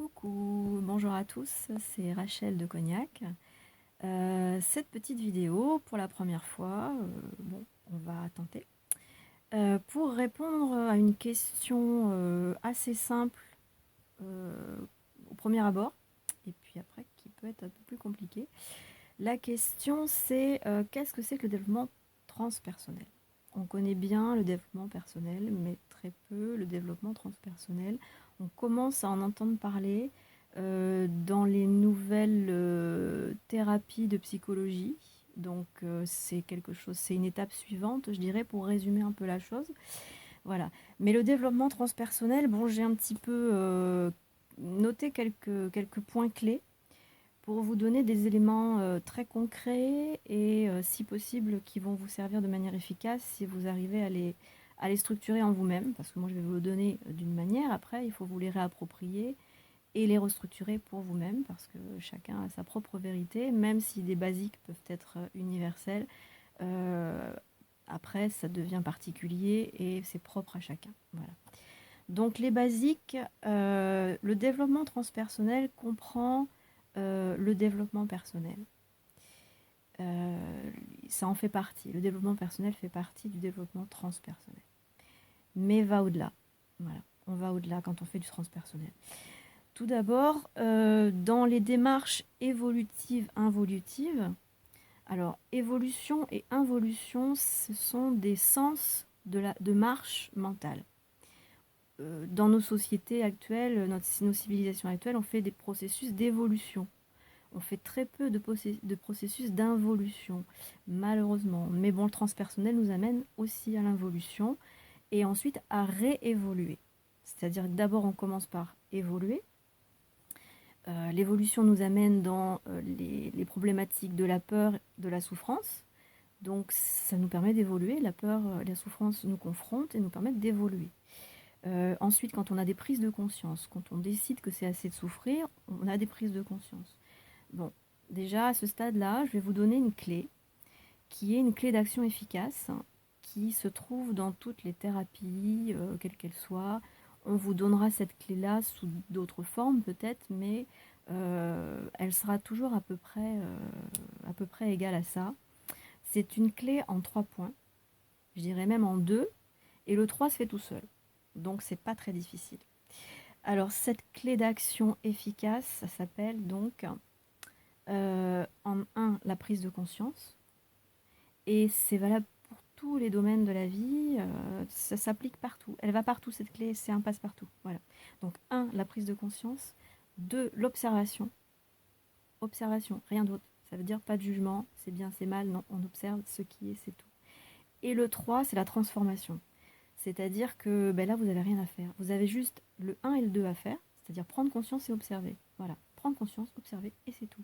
Coucou, bonjour à tous, c'est Rachel de Cognac. Cette petite vidéo, pour la première fois, on va tenter, pour répondre à une question assez simple euh, au premier abord, et puis après qui peut être un peu plus compliquée. La question c'est qu'est-ce que c'est que le développement transpersonnel? On connaît bien le développement personnel, mais très peu le développement transpersonnel. On commence à en entendre parler dans les nouvelles thérapies de psychologie. Donc c'est quelque chose, c'est une étape suivante, je dirais, pour résumer un peu la chose. Voilà. Mais le développement transpersonnel, bon, j'ai un petit peu noté quelques points clés pour vous donner des éléments très concrets et si possible qui vont vous servir de manière efficace si vous arrivez à les structurer en vous-même, parce que moi je vais vous le donner d'une manière, après il faut vous les réapproprier et les restructurer pour vous-même, parce que chacun a sa propre vérité, même si des basiques peuvent être universels, euh, après ça devient particulier et c'est propre à chacun. Voilà. Donc les basiques, le développement transpersonnel comprend le développement personnel. Euh, Ça en fait partie. Le développement personnel fait partie du développement transpersonnel. Mais va au-delà. Voilà. On va au-delà quand on fait du transpersonnel. Tout d'abord, dans les démarches évolutives-involutives, alors évolution et involution, ce sont des sens de marche mentale. Dans nos sociétés actuelles, nos civilisations actuelles, on fait des processus d'évolution. On fait très peu de processus d'involution, malheureusement. Mais bon, le transpersonnel nous amène aussi à l'involution et ensuite à réévoluer. C'est-à-dire que d'abord, on commence par évoluer. L'évolution nous amène dans les problématiques de la peur, de la souffrance. Donc ça nous permet d'évoluer. La peur, la souffrance nous confrontent et nous permettent d'évoluer. Ensuite, quand on a des prises de conscience, quand on décide que c'est assez de souffrir, on a des prises de conscience. Bon, déjà à ce stade-là, je vais vous donner une clé, qui est une clé d'action efficace, qui se trouve dans toutes les thérapies, quelles qu'elles soient. On vous donnera cette clé-là sous d'autres formes peut-être, mais elle sera toujours à peu près égale à ça. C'est une clé en 3 points, je dirais même en 2, et le 3 se fait tout seul. Donc c'est pas très difficile. Alors cette clé d'action efficace, ça s'appelle donc en un la prise de conscience. Et c'est valable pour tous les domaines de la vie, ça s'applique partout. Elle va partout cette clé, c'est un passe-partout. Voilà. Donc un la prise de conscience. 2 l'observation. Observation, rien d'autre. Ça veut dire pas de jugement, c'est bien, c'est mal, non, on observe ce qui est, c'est tout. Et le 3 c'est la transformation. C'est-à-dire que ben là, vous n'avez rien à faire. Vous avez juste le 1 et le 2 à faire, c'est-à-dire prendre conscience et observer. Voilà, prendre conscience, observer, et c'est tout.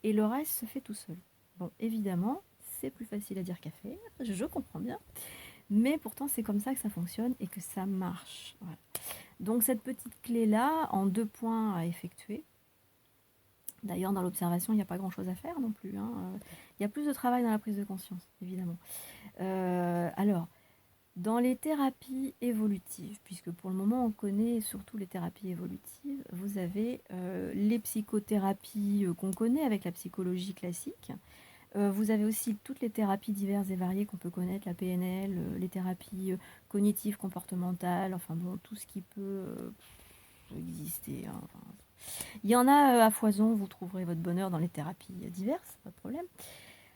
Et le reste se fait tout seul. Bon, évidemment, c'est plus facile à dire qu'à faire, je comprends bien, mais pourtant c'est comme ça que ça fonctionne et que ça marche. Voilà. Donc cette petite clé-là, en 2 points à effectuer. D'ailleurs, dans l'observation, il n'y a pas grand-chose à faire non plus, hein. Il y a plus de travail dans la prise de conscience, évidemment. Alors, dans les thérapies évolutives, puisque pour le moment on connaît surtout les thérapies évolutives, vous avez les psychothérapies qu'on connaît avec la psychologie classique. Vous avez aussi toutes les thérapies diverses et variées qu'on peut connaître, la PNL, les thérapies cognitives, comportementales, enfin bon, tout ce qui peut exister, hein. Enfin, il y en a à foison, vous trouverez votre bonheur dans les thérapies diverses, pas de problème.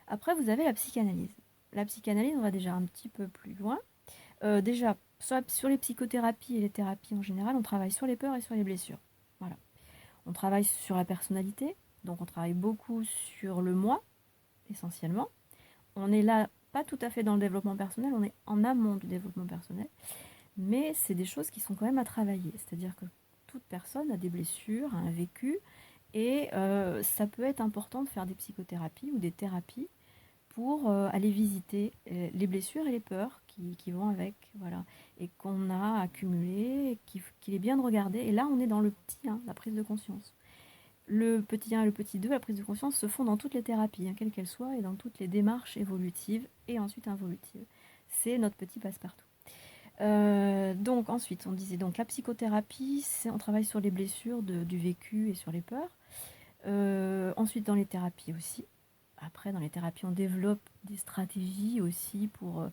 Après, vous avez la psychanalyse. La psychanalyse, on va déjà un petit peu plus loin. Déjà, sur les psychothérapies et les thérapies en général, on travaille sur les peurs et sur les blessures. Voilà. On travaille sur la personnalité, donc on travaille beaucoup sur le moi, essentiellement. On est là, pas tout à fait dans le développement personnel, on est en amont du développement personnel, mais c'est des choses qui sont quand même à travailler. C'est-à-dire que toute personne a des blessures, a un vécu, et ça peut être important de faire des psychothérapies ou des thérapies pour aller visiter les blessures et les peurs qui vont avec, voilà, et qu'on a accumulées, qu'il est bien de regarder. Et là, on est dans le petit 1, la prise de conscience. Le petit 1 et le petit 2, la prise de conscience, se font dans toutes les thérapies, hein, quelles qu'elles soient, et dans toutes les démarches évolutives et ensuite involutives. C'est notre petit passe-partout. Donc ensuite, on disait donc la psychothérapie, on travaille sur les blessures du vécu et sur les peurs. Ensuite, dans les thérapies aussi. Après, dans les thérapies, on développe des stratégies aussi pour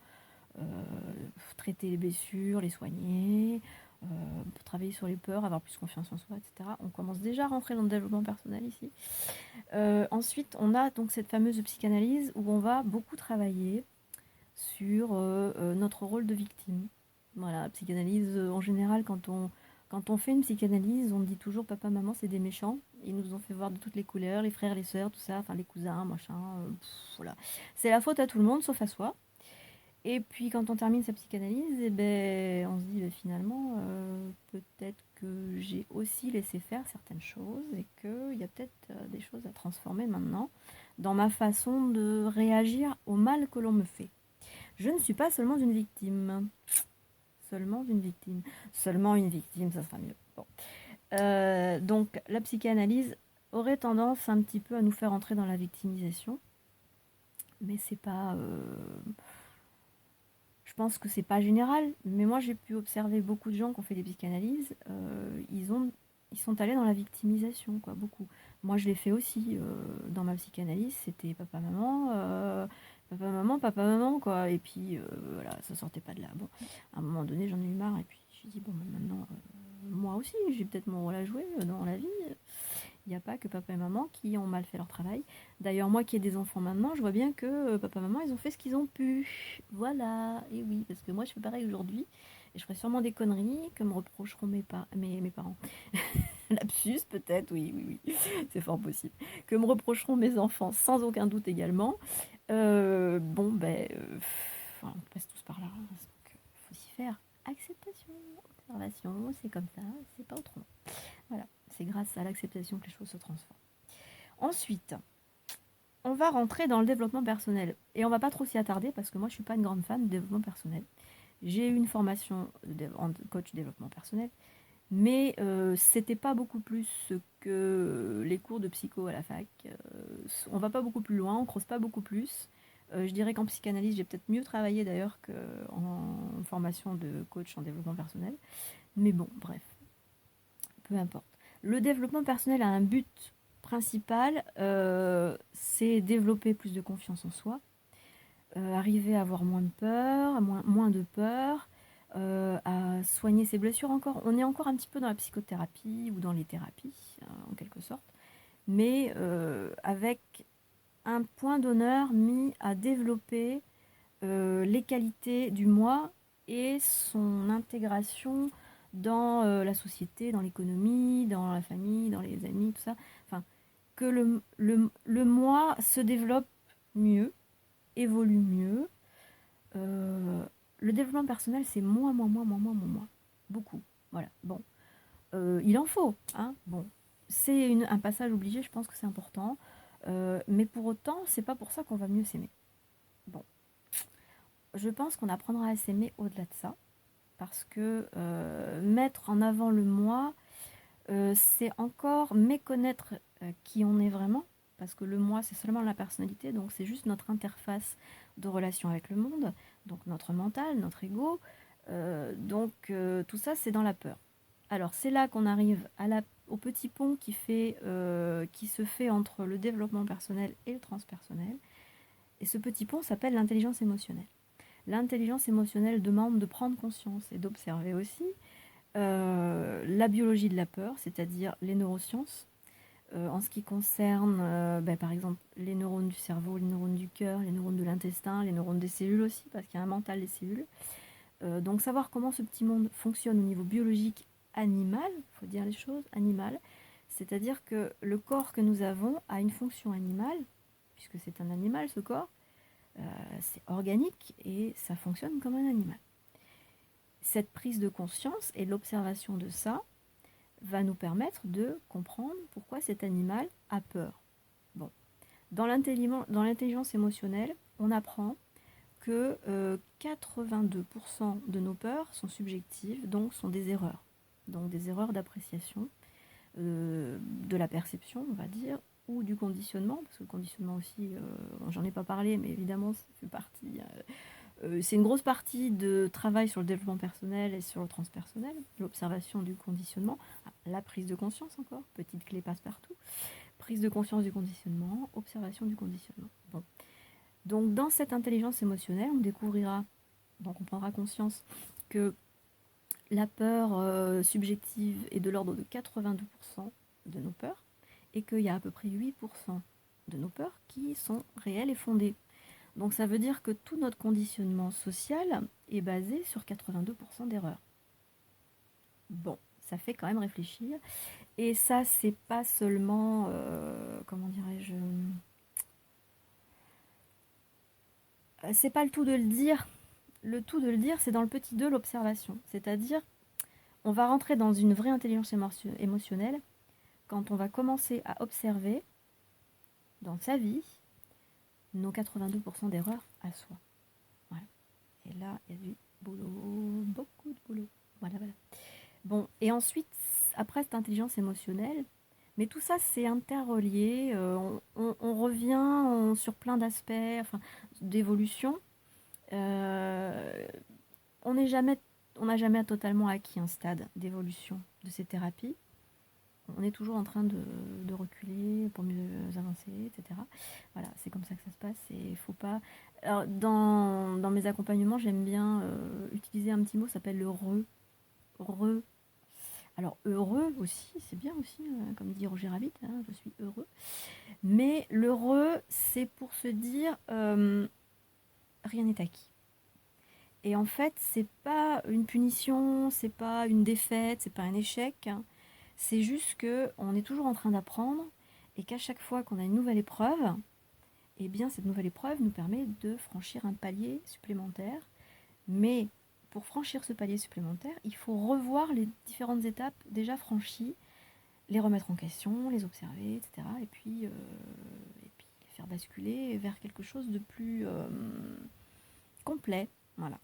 traiter les blessures, les soigner, pour travailler sur les peurs, avoir plus confiance en soi, etc. On commence déjà à rentrer dans le développement personnel ici. Ensuite, on a donc cette fameuse psychanalyse où on va beaucoup travailler sur notre rôle de victime. Voilà, psychanalyse, en général, quand on fait une psychanalyse, on dit toujours papa, maman, c'est des méchants. Ils nous ont fait voir de toutes les couleurs, les frères, les sœurs, tout ça, enfin les cousins, machin, voilà. C'est la faute à tout le monde, sauf à soi. Et puis quand on termine sa psychanalyse, eh ben, on se dit finalement, peut-être que j'ai aussi laissé faire certaines choses et qu'il y a peut-être des choses à transformer maintenant dans ma façon de réagir au mal que l'on me fait. Je ne suis pas seulement une victime. Seulement une victime. Seulement une victime, ça sera mieux. Bon. Donc la psychanalyse aurait tendance un petit peu à nous faire entrer dans la victimisation. Mais c'est pas... je pense que c'est pas général. Mais moi j'ai pu observer beaucoup de gens qui ont fait des psychanalyses. Ils sont allés dans la victimisation, quoi, beaucoup. Moi je l'ai fait aussi dans ma psychanalyse. C'était papa, maman... papa, maman, papa, maman, quoi. Et puis, voilà, ça sortait pas de là. Bon, à un moment donné, j'en ai eu marre. Et puis, j'ai dit, bon, maintenant, moi aussi, j'ai peut-être mon rôle à jouer dans la vie. Il n'y a pas que papa et maman qui ont mal fait leur travail. D'ailleurs, moi qui ai des enfants maintenant, je vois bien que papa et maman, ils ont fait ce qu'ils ont pu. Voilà, et oui, parce que moi, je fais pareil aujourd'hui. Et je ferai sûrement des conneries que me reprocheront mes parents. Lapsus, peut-être, oui, oui, oui, c'est fort possible. Que me reprocheront mes enfants, sans aucun doute également. Bon, ben, on passe tous par là, hein, donc faut s'y faire. Acceptation, observation, c'est comme ça, c'est pas autrement. Voilà, c'est grâce à l'acceptation que les choses se transforment. Ensuite, on va rentrer dans le développement personnel. Et on va pas trop s'y attarder parce que moi, je suis pas une grande fan de développement personnel. J'ai eu une formation en coach développement personnel, mais c'était pas beaucoup plus que les cours de psycho à la fac. On va pas beaucoup plus loin, on creuse pas beaucoup plus. Je dirais qu'en psychanalyse, j'ai peut-être mieux travaillé d'ailleurs qu'en formation de coach en développement personnel. Mais bon, bref, peu importe. Le développement personnel a un but principal, c'est développer plus de confiance en soi, arriver à avoir moins de peur, moins de peur, à soigner ses blessures encore. On est encore un petit peu dans la psychothérapie ou dans les thérapies, en quelque sorte, mais avec un point d'honneur mis à développer les qualités du moi et son intégration dans la société, dans l'économie, dans la famille, dans les amis, tout ça. Enfin, que le moi se développe mieux, évolue mieux. Le développement personnel, c'est moi. Beaucoup. Voilà. Bon. Il en faut. Hein. Bon. C'est un passage obligé, je pense que c'est important. Mais pour autant, c'est pas pour ça qu'on va mieux s'aimer. Bon. Je pense qu'on apprendra à s'aimer au-delà de ça. Parce que mettre en avant le moi, c'est encore méconnaître qui on est vraiment. Parce que le moi, c'est seulement la personnalité, donc c'est juste notre interface de relation avec le monde, donc notre mental, notre ego. Tout ça, c'est dans la peur. Alors, c'est là qu'on arrive au petit pont qui se fait entre le développement personnel et le transpersonnel. Et ce petit pont s'appelle l'intelligence émotionnelle. L'intelligence émotionnelle demande de prendre conscience et d'observer aussi la biologie de la peur, c'est-à-dire les neurosciences, en ce qui concerne, par exemple, les neurones du cerveau, les neurones du cœur, les neurones de l'intestin, les neurones des cellules aussi, parce qu'il y a un mental des cellules. Donc savoir comment ce petit monde fonctionne au niveau biologique animal, il faut dire les choses, animal, c'est-à-dire que le corps que nous avons a une fonction animale, puisque c'est un animal ce corps, c'est organique et ça fonctionne comme un animal. Cette prise de conscience et l'observation de ça va nous permettre de comprendre pourquoi cet animal a peur. Bon. Dans l'intelligence émotionnelle, on apprend que 82% de nos peurs sont subjectives, donc sont des erreurs. Donc des erreurs d'appréciation, de la perception, on va dire, ou du conditionnement, parce que le conditionnement aussi, j'en ai pas parlé, mais évidemment, ça fait partie C'est une grosse partie de travail sur le développement personnel et sur le transpersonnel, l'observation du conditionnement, la prise de conscience encore, petite clé passe-partout, prise de conscience du conditionnement, observation du conditionnement. Bon. Donc dans cette intelligence émotionnelle, on prendra conscience que la peur subjective est de l'ordre de 92% de nos peurs et qu'il y a à peu près 8% de nos peurs qui sont réelles et fondées. Donc ça veut dire que tout notre conditionnement social est basé sur 82% d'erreurs. Bon, ça fait quand même réfléchir. Et ça, c'est pas seulement, comment dirais-je, c'est pas le tout de le dire. Le tout de le dire, c'est dans le petit 2, l'observation. C'est-à-dire, on va rentrer dans une vraie intelligence émotionnelle quand on va commencer à observer dans sa vie nos 82% d'erreurs à soi. Voilà. Et là, il y a du boulot, beaucoup de boulot. Voilà. Bon, et ensuite, après cette intelligence émotionnelle, mais tout ça, c'est interrelié. On revient sur plein d'aspects, enfin, d'évolution. On n'a jamais totalement acquis un stade d'évolution de ces thérapies. On est toujours en train de reculer pour mieux avancer, etc. Voilà, c'est comme ça que ça se passe. Et faut pas. Alors, dans mes accompagnements, j'aime bien utiliser un petit mot, ça s'appelle le re. Alors heureux aussi, c'est bien aussi, comme dit Roger Rabbit, hein, je suis heureux. Mais l'heureux, c'est pour se dire rien n'est acquis. Et en fait, c'est pas une punition, c'est pas une défaite, c'est pas un échec. Hein. C'est juste que on est toujours en train d'apprendre et qu'à chaque fois qu'on a une nouvelle épreuve, eh bien cette nouvelle épreuve nous permet de franchir un palier supplémentaire. Mais pour franchir ce palier supplémentaire, il faut revoir les différentes étapes déjà franchies, les remettre en question, les observer, etc. Et puis les faire basculer vers quelque chose de plus complet, voilà,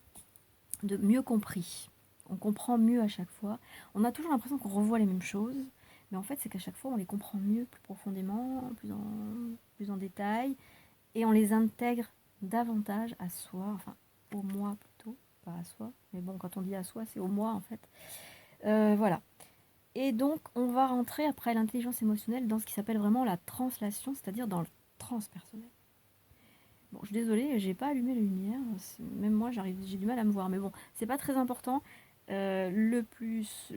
de mieux compris. On comprend mieux à chaque fois. On a toujours l'impression qu'on revoit les mêmes choses, mais en fait, c'est qu'à chaque fois, on les comprend mieux, plus profondément, plus en détail, et on les intègre davantage à soi, enfin, au moi plutôt, pas à soi. Mais bon, quand on dit à soi, c'est au moi, en fait. Voilà. Et donc, on va rentrer après l'intelligence émotionnelle dans ce qui s'appelle vraiment la translation, c'est-à-dire dans le transpersonnel. Bon, je suis désolée, j'ai pas allumé la lumière. Même moi, j'ai du mal à me voir. Mais bon, c'est pas très important. Le plus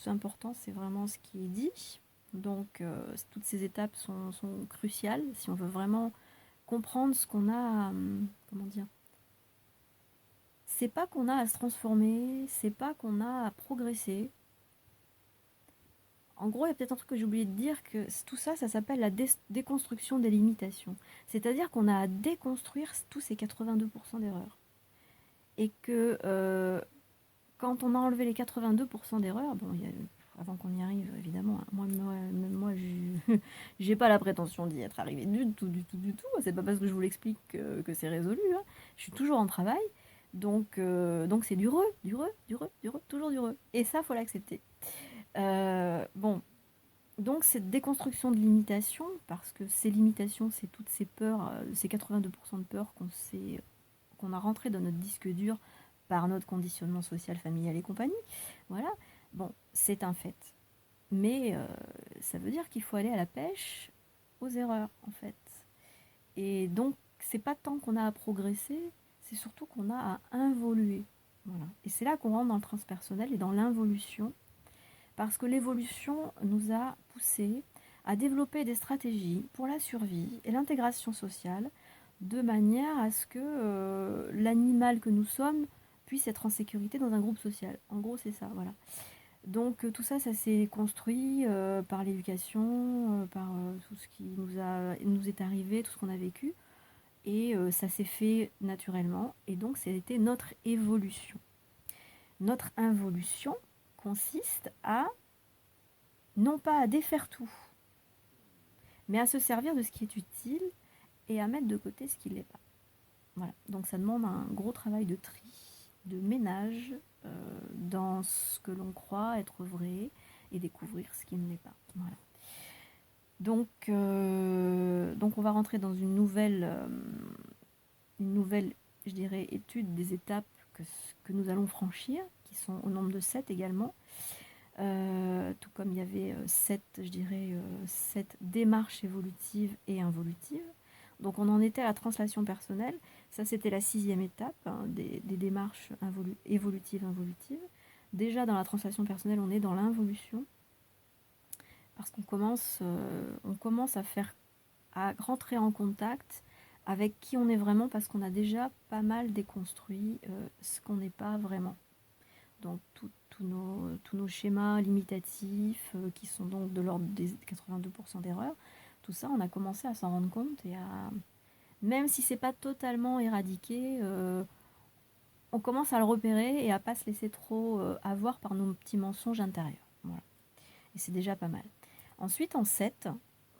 important, c'est vraiment ce qui est dit. Donc, toutes ces étapes sont cruciales si on veut vraiment comprendre ce qu'on a. Comment dire? C'est pas qu'on a à se transformer, c'est pas qu'on a à progresser. En gros, il y a peut-être un truc que j'ai oublié de dire, que tout ça, ça s'appelle la déconstruction des limitations. C'est-à-dire qu'on a à déconstruire tous ces 82% d'erreurs. Et que quand on a enlevé les 82% d'erreurs, bon, avant qu'on y arrive, évidemment, hein, moi j'ai pas la prétention d'y être arrivé du tout. C'est pas parce que je vous l'explique que c'est résolu. Hein. Je suis toujours en travail. Donc c'est dureux, toujours dureux. Et ça, faut l'accepter. Bon, donc cette déconstruction de limitations, parce que ces limitations, c'est toutes ces peurs, ces 82% de peurs qu'on a rentrées dans notre disque dur par notre conditionnement social, familial et compagnie. Voilà, bon, c'est un fait. Mais ça veut dire qu'il faut aller à la pêche aux erreurs, en fait. Et donc, c'est pas tant qu'on a à progresser, c'est surtout qu'on a à involuer. Voilà. Et c'est là qu'on rentre dans le transpersonnel et dans l'involution. Parce que l'évolution nous a poussé à développer des stratégies pour la survie et l'intégration sociale de manière à ce que l'animal que nous sommes puisse être en sécurité dans un groupe social. En gros, c'est ça, voilà. Donc tout ça, ça s'est construit par l'éducation, par tout ce qui nous est arrivé, tout ce qu'on a vécu. Et ça s'est fait naturellement. Et donc, c'était notre évolution. Notre involution consiste à non pas à défaire tout, mais à se servir de ce qui est utile et à mettre de côté ce qui ne l'est pas. Voilà. Donc ça demande un gros travail de tri, de ménage dans ce que l'on croit être vrai et découvrir ce qui ne l'est pas. Voilà. Donc on va rentrer dans une nouvelle je dirais, étude des étapes que nous allons franchir, qui sont au nombre de 7 également. Tout comme il y avait 7, je dirais, 7 démarches évolutives et involutives. Donc on en était à la translation personnelle. Ça, c'était la 6e étape, hein, des démarches évolutives, involutives. Déjà, dans la translation personnelle, on est dans l'involution. Parce qu'on commence à rentrer en contact avec qui on est vraiment, parce qu'on a déjà pas mal déconstruit ce qu'on n'est pas vraiment. Donc tous nos schémas limitatifs, qui sont donc de l'ordre des 82% d'erreurs, tout ça, on a commencé à s'en rendre compte, et même si c'est pas totalement éradiqué, on commence à le repérer et à pas se laisser trop avoir par nos petits mensonges intérieurs. Voilà. Et c'est déjà pas mal. Ensuite, en 7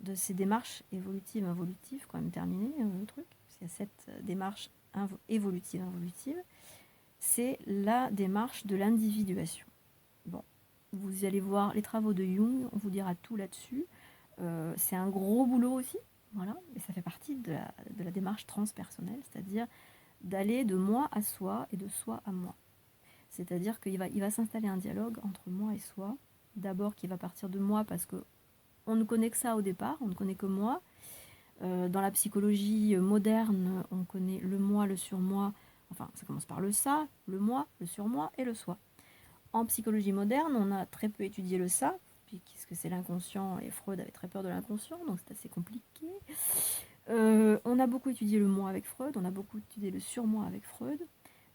de ces démarches évolutives, involutives, quand même terminé le truc, parce qu'il y a 7 démarches évolutives, involutives, c'est la démarche de l'individuation. Bon, vous allez voir les travaux de Jung, on vous dira tout là-dessus. C'est un gros boulot aussi, voilà, et ça fait partie de la démarche transpersonnelle, c'est-à-dire d'aller de moi à soi et de soi à moi. C'est-à-dire qu'il va s'installer un dialogue entre moi et soi, d'abord qui va partir de moi parce que on ne connaît que ça au départ, on ne connaît que moi. Dans la psychologie moderne, on connaît le moi, le surmoi, enfin ça commence par le ça, le moi, le surmoi et le soi. En psychologie moderne, on a très peu étudié le ça, puisque c'est l'inconscient, et Freud avait très peur de l'inconscient, donc c'est assez compliqué. On a beaucoup étudié le moi avec Freud, on a beaucoup étudié le surmoi avec Freud.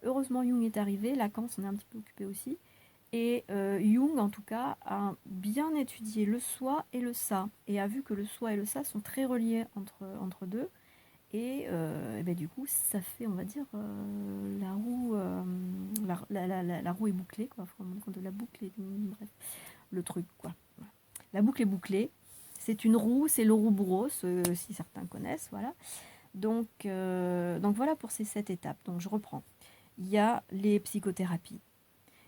Heureusement, Jung est arrivé, Lacan s'en est un petit peu occupé aussi. Et Jung, en tout cas, a bien étudié le soi et le ça, et a vu que le soi et le ça sont très reliés entre deux. Et ben, du coup, ça fait, on va dire, la roue, la roue est bouclée, quoi. Faut rendre compte de la boucle, bref, le truc, quoi. Voilà. La boucle est bouclée. C'est une roue, c'est l'Ouroboros, si certains connaissent, voilà. Donc voilà pour ces 7 étapes. Donc je reprends. Il y a les psychothérapies.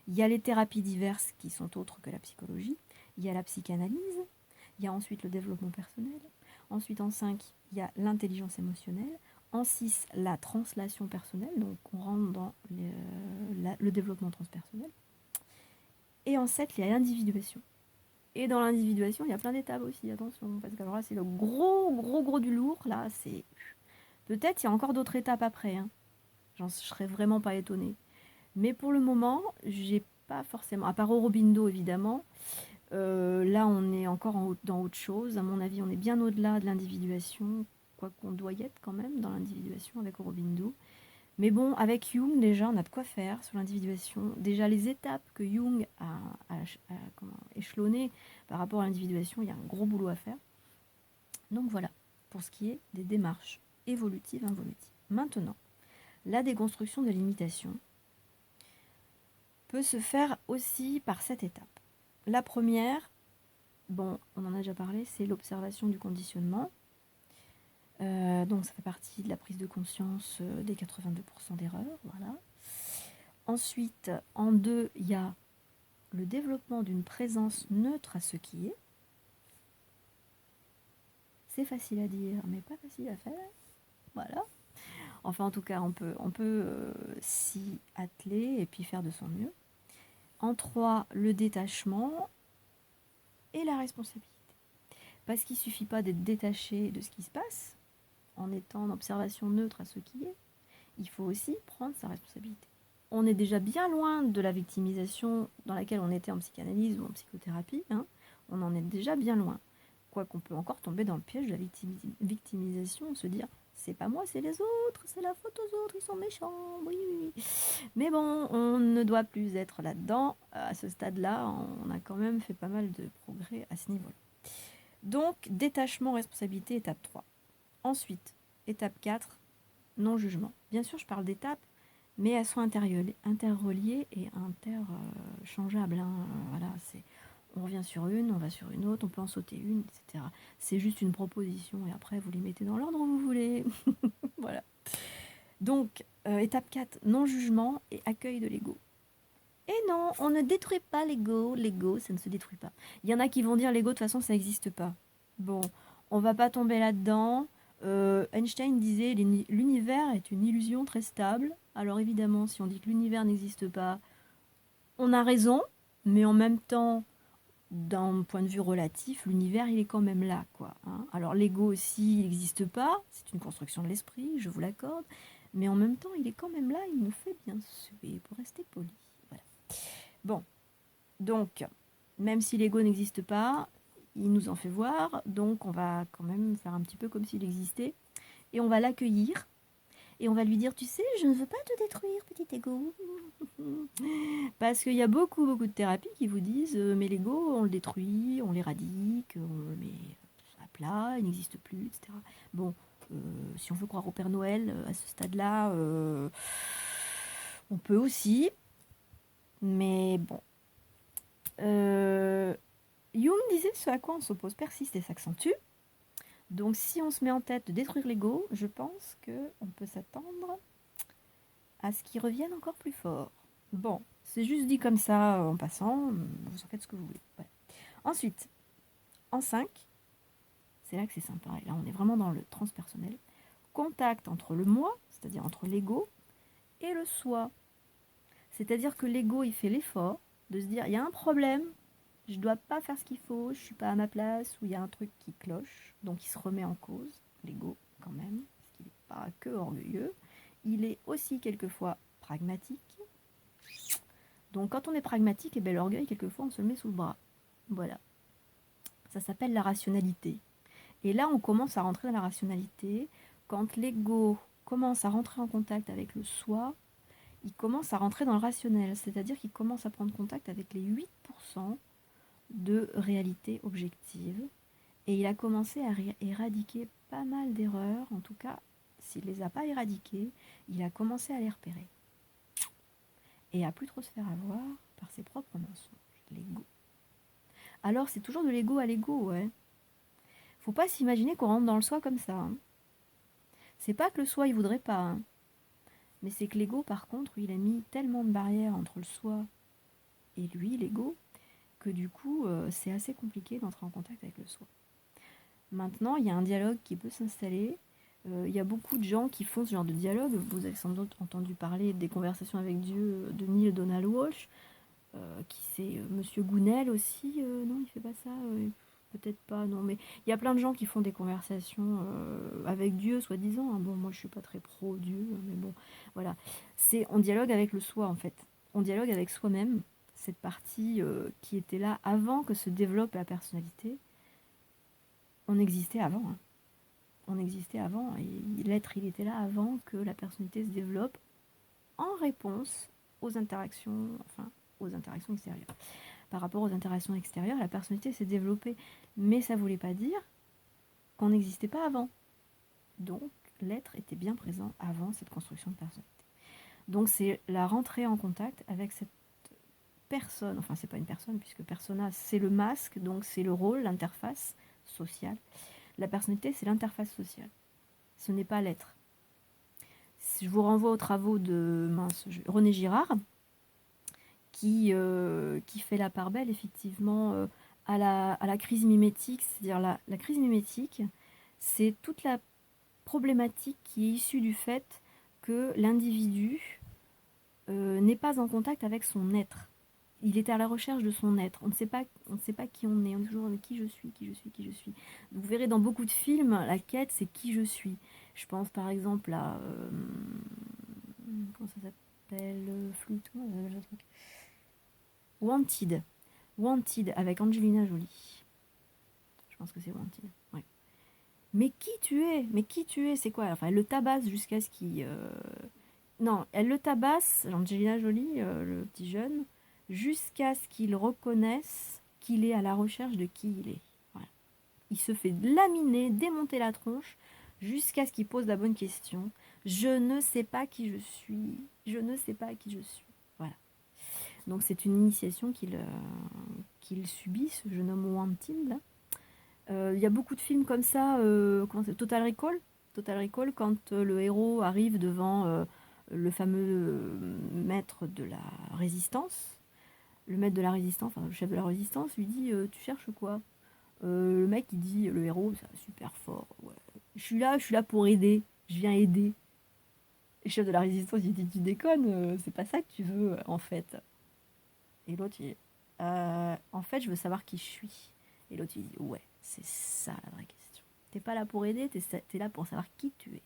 Il y a les thérapies diverses qui sont autres que la psychologie. Il y a la psychanalyse. Il y a ensuite le développement personnel. Ensuite, en 5, il y a l'intelligence émotionnelle. En 6, la translation personnelle. Donc, on rentre dans le développement transpersonnel. Et en 7, il y a l'individuation. Et dans l'individuation, il y a plein d'étapes aussi, attention. Parce que alors là, c'est le gros du lourd. Là, c'est... Peut-être il y a encore d'autres étapes après. Hein. Je serais vraiment pas étonnée. Mais pour le moment, j'ai pas forcément... À part Aurobindo, évidemment. Là, on est encore dans autre chose. À mon avis, on est bien au-delà de l'individuation, quoi qu'on doit y être quand même dans l'individuation avec Aurobindo. Mais bon, avec Jung, déjà, on a de quoi faire sur l'individuation. Déjà, les étapes que Jung a échelonnées par rapport à l'individuation, il y a un gros boulot à faire. Donc voilà, pour ce qui est des démarches évolutives, involutives. Maintenant, la déconstruction de l'imitation peut se faire aussi par cette étape. La première, bon, on en a déjà parlé, c'est l'observation du conditionnement. Donc ça fait partie de la prise de conscience des 82% d'erreurs. Voilà. Ensuite, en 2, il y a le développement d'une présence neutre à ce qui est. C'est facile à dire, mais pas facile à faire. Voilà. Enfin, en tout cas, on peut s'y atteler et puis faire de son mieux. En 3, le détachement et la responsabilité. Parce qu'il ne suffit pas d'être détaché de ce qui se passe, en étant en observation neutre à ce qui est, il faut aussi prendre sa responsabilité. On est déjà bien loin de la victimisation dans laquelle on était en psychanalyse ou en psychothérapie, hein. On en est déjà bien loin. Quoiqu'on peut encore tomber dans le piège de la victimisation, se dire c'est pas moi, c'est les autres, c'est la faute aux autres, ils sont méchants, oui. Mais bon, on ne doit plus être là-dedans. À ce stade-là, on a quand même fait pas mal de progrès à ce niveau-là. Donc, détachement, responsabilité, étape 3. Ensuite, étape 4, non-jugement. Bien sûr, je parle d'étapes, mais elles sont interreliées et interchangeables. Voilà, on revient sur une, on va sur une autre, on peut en sauter une, etc. C'est juste une proposition et après, vous les mettez dans l'ordre où vous voulez. Voilà. Donc, étape 4, non-jugement et accueil de l'ego. Et non, on ne détruit pas l'ego. L'ego, ça ne se détruit pas. Il y en a qui vont dire l'ego, de toute façon, ça n'existe pas. Bon, on va pas tomber là-dedans. Einstein disait l'univers est une illusion très stable. Alors évidemment, si on dit que l'univers n'existe pas, on a raison, mais en même temps, d'un point de vue relatif, l'univers, il est quand même là, quoi. Hein. Alors l'ego aussi, il n'existe pas, c'est une construction de l'esprit, je vous l'accorde, mais en même temps, il est quand même là, il nous fait bien suer, pour rester poli. Voilà. Bon, donc, même si l'ego n'existe pas, il nous en fait voir, donc on va quand même faire un petit peu comme s'il existait, et on va l'accueillir, et on va lui dire, tu sais, je ne veux pas te détruire, petit ego. Parce qu'il y a beaucoup, beaucoup de thérapies qui vous disent, mais l'ego, on le détruit, on l'éradique, on le met à plat, il n'existe plus, etc. Bon, si on veut croire au Père Noël à ce stade-là, on peut aussi, mais bon. Jung disait ce à quoi on s'oppose persiste et s'accentue. Donc si on se met en tête de détruire l'ego, je pense qu'on peut s'attendre à ce qu'il revienne encore plus fort. Bon, c'est juste dit comme ça en passant, vous en faites ce que vous voulez. Voilà. Ensuite, en 5, c'est là que c'est sympa, et là on est vraiment dans le transpersonnel, contact entre le moi, c'est-à-dire entre l'ego, et le soi. C'est-à-dire que l'ego, il fait l'effort de se dire, il y a un problème, je ne dois pas faire ce qu'il faut, je ne suis pas à ma place, ou il y a un truc qui cloche, donc il se remet en cause, l'ego quand même, parce qu'il n'est pas que orgueilleux, il est aussi quelquefois pragmatique. Donc quand on est pragmatique, et bien l'orgueil, quelquefois, on se le met sous le bras. Voilà. Ça s'appelle la rationalité. Et là, on commence à rentrer dans la rationalité. Quand l'ego commence à rentrer en contact avec le soi, il commence à rentrer dans le rationnel. C'est-à-dire qu'il commence à prendre contact avec les 8% de réalité objective. Et il a commencé à éradiquer pas mal d'erreurs. En tout cas, s'il ne les a pas éradiquées, il a commencé à les repérer. Et à plus trop se faire avoir par ses propres mensonges. L'ego. Alors, c'est toujours de l'ego à l'ego, ouais. Faut pas s'imaginer qu'on rentre dans le soi comme ça. Hein. C'est pas que le soi, il voudrait pas. Hein. Mais c'est que l'ego, par contre, il a mis tellement de barrières entre le soi et lui, l'ego, que du coup, c'est assez compliqué d'entrer en contact avec le soi. Maintenant, il y a un dialogue qui peut s'installer. Il y a beaucoup de gens qui font ce genre de dialogue. Vous avez sans doute entendu parler des conversations avec Dieu de Neil Donald Walsh, qui c'est Monsieur Gounel aussi. Non, il fait pas ça. Peut-être pas, non, mais il y a plein de gens qui font des conversations avec Dieu, soi-disant. Hein. Bon, moi, je suis pas très pro-Dieu, mais bon, voilà. On dialogue avec le soi, en fait. On dialogue avec soi-même, cette partie qui était là avant que se développe la personnalité. On existait avant. Hein. On existait avant, et l'être, il était là avant que la personnalité se développe en réponse aux interactions, enfin, aux interactions extérieures. Par rapport aux interactions extérieures, la personnalité s'est développée. Mais ça ne voulait pas dire qu'on n'existait pas avant. Donc, l'être était bien présent avant cette construction de personnalité. Donc, c'est la rentrée en contact avec cette personne. Enfin, c'est pas une personne, puisque persona, c'est le masque, donc c'est le rôle, l'interface sociale. La personnalité, c'est l'interface sociale. Ce n'est pas l'être. Je vous renvoie aux travaux de René Girard, qui fait la part belle, effectivement, à la crise mimétique. C'est-à-dire la crise mimétique, c'est toute la problématique qui est issue du fait que l'individu n'est pas en contact avec son être. Il est à la recherche de son être. On ne sait pas qui on est. On est toujours avec qui je suis, qui je suis, qui je suis. Vous verrez dans beaucoup de films, la quête, c'est qui je suis. Je pense par exemple à... comment ça s'appelle Flûte, comment ça s'appelle le truc Wanted. Wanted avec Angelina Jolie. Je pense que c'est Wanted. Ouais. Mais qui tu es? Mais qui tu es? C'est quoi? Enfin, elle le tabasse jusqu'à ce qu'il... Non, elle le tabasse, Angelina Jolie, le petit jeune, jusqu'à ce qu'il reconnaisse qu'il est à la recherche de qui il est. Voilà. Il se fait laminer, démonter la tronche, jusqu'à ce qu'il pose la bonne question. Je ne sais pas qui je suis. Je ne sais pas qui je suis. Voilà. Donc c'est une initiation qu'il subit, ce jeune homme Wanted. Il y a beaucoup de films comme ça, Total Recall. Total Recall, quand le héros arrive devant le fameux maître de la résistance. Le maître de la résistance, enfin le chef de la résistance, lui dit tu cherches quoi? Le mec il dit le héros c'est super fort, ouais. Je suis là pour aider. Je viens aider. Le chef de la résistance, il dit, tu déconnes, c'est pas ça que tu veux, en fait. Et l'autre, il dit, en fait, je veux savoir qui je suis. Et l'autre, il dit, ouais, c'est ça la vraie question. T'es pas là pour aider, t'es là pour savoir qui tu es.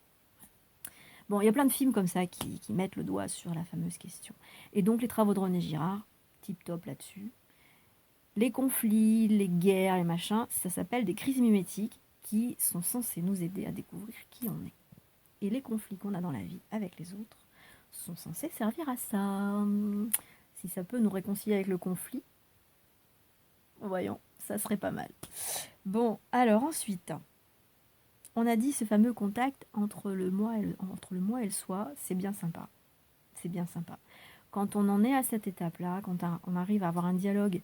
Bon, il y a plein de films comme ça qui mettent le doigt sur la fameuse question. Et donc, les travaux de René Girard, tip top là-dessus. Les conflits, les guerres, les machins, ça s'appelle des crises mimétiques qui sont censées nous aider à découvrir qui on est. Et les conflits qu'on a dans la vie avec les autres sont censés servir à ça. Si ça peut nous réconcilier avec le conflit, voyons, ça serait pas mal. Bon, alors ensuite, on a dit ce fameux contact entre le moi et le soi, c'est bien sympa. C'est bien sympa. Quand on en est à cette étape-là, quand on arrive à avoir un dialogue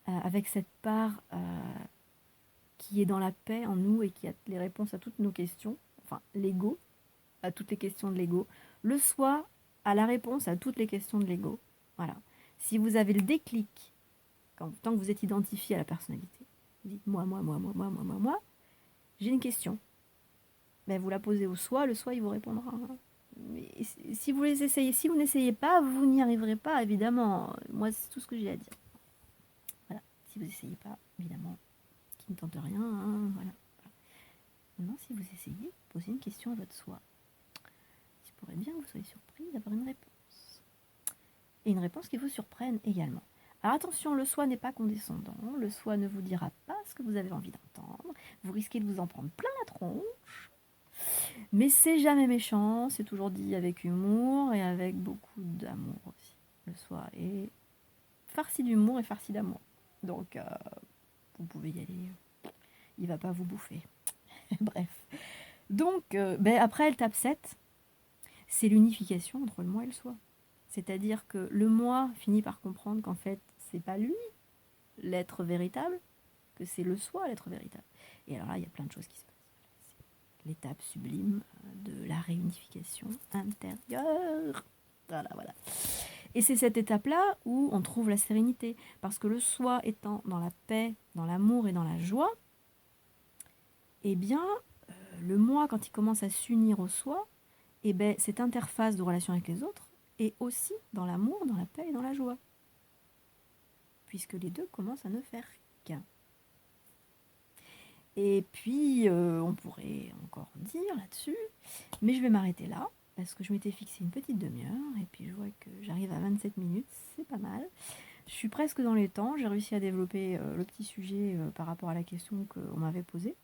avec cette part qui est dans la paix en nous et qui a les réponses à toutes nos questions, enfin l'ego, à toutes les questions de l'ego, le soi a la réponse à toutes les questions de l'ego. Voilà. Si vous avez le déclic, tant que vous êtes identifié à la personnalité, vous dites moi, j'ai une question. Ben, vous la posez au soi, le soi il vous répondra. Mais si vous les essayez, si vous n'essayez pas, vous n'y arriverez pas, évidemment. Moi, c'est tout ce que j'ai à dire. Voilà. Si vous n'essayez pas, évidemment, qui ne tente rien, hein, voilà. Maintenant, si vous essayez, posez une question à votre soi. Il pourrait bien que vous soyez surpris d'avoir une réponse. Et une réponse qui vous surprenne également. Alors attention, le soi n'est pas condescendant, le soi ne vous dira pas ce que vous avez envie d'entendre, vous risquez de vous en prendre plein la tronche, mais c'est jamais méchant, c'est toujours dit avec humour et avec beaucoup d'amour aussi. Le soi est farci d'humour et farci d'amour. Donc vous pouvez y aller, il va pas vous bouffer. Bref. Donc après l'étape 7, c'est l'unification entre le moi et le soi. C'est-à-dire que le moi finit par comprendre qu'en fait, c'est pas lui, l'être véritable, que c'est le soi, l'être véritable. Et alors là, il y a plein de choses qui se passent. C'est l'étape sublime de la réunification intérieure. Voilà. Et c'est cette étape-là où on trouve la sérénité. Parce que le soi étant dans la paix, dans l'amour et dans la joie, eh bien, le moi, quand il commence à s'unir au soi, eh ben, cette interface de relation avec les autres est aussi dans l'amour, dans la paix et dans la joie. Puisque les deux commencent à ne faire qu'un. Et puis, on pourrait encore dire là-dessus, mais je vais m'arrêter là, parce que je m'étais fixé une petite demi-heure, et puis je vois que j'arrive à 27 minutes, c'est pas mal. Je suis presque dans les temps, j'ai réussi à développer le petit sujet par rapport à la question qu'on m'avait posée.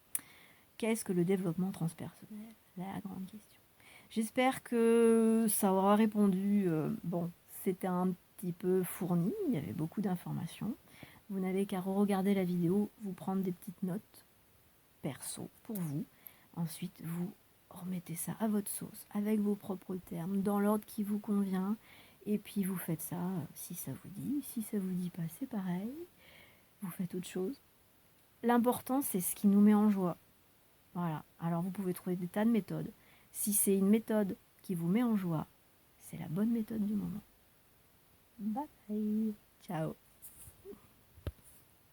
Qu'est-ce que le développement transpersonnel? La grande question. J'espère que ça aura répondu. Bon, c'était un petit peu fourni, il y avait beaucoup d'informations. Vous n'avez qu'à regarder la vidéo, vous prendre des petites notes perso pour vous. Ensuite, vous remettez ça à votre sauce, avec vos propres termes, dans l'ordre qui vous convient. Et puis vous faites ça si ça vous dit. Si ça vous dit pas, c'est pareil. Vous faites autre chose. L'important, c'est ce qui nous met en joie. Voilà. Alors vous pouvez trouver des tas de méthodes. Si c'est une méthode qui vous met en joie, c'est la bonne méthode du moment. Bye bye. Ciao.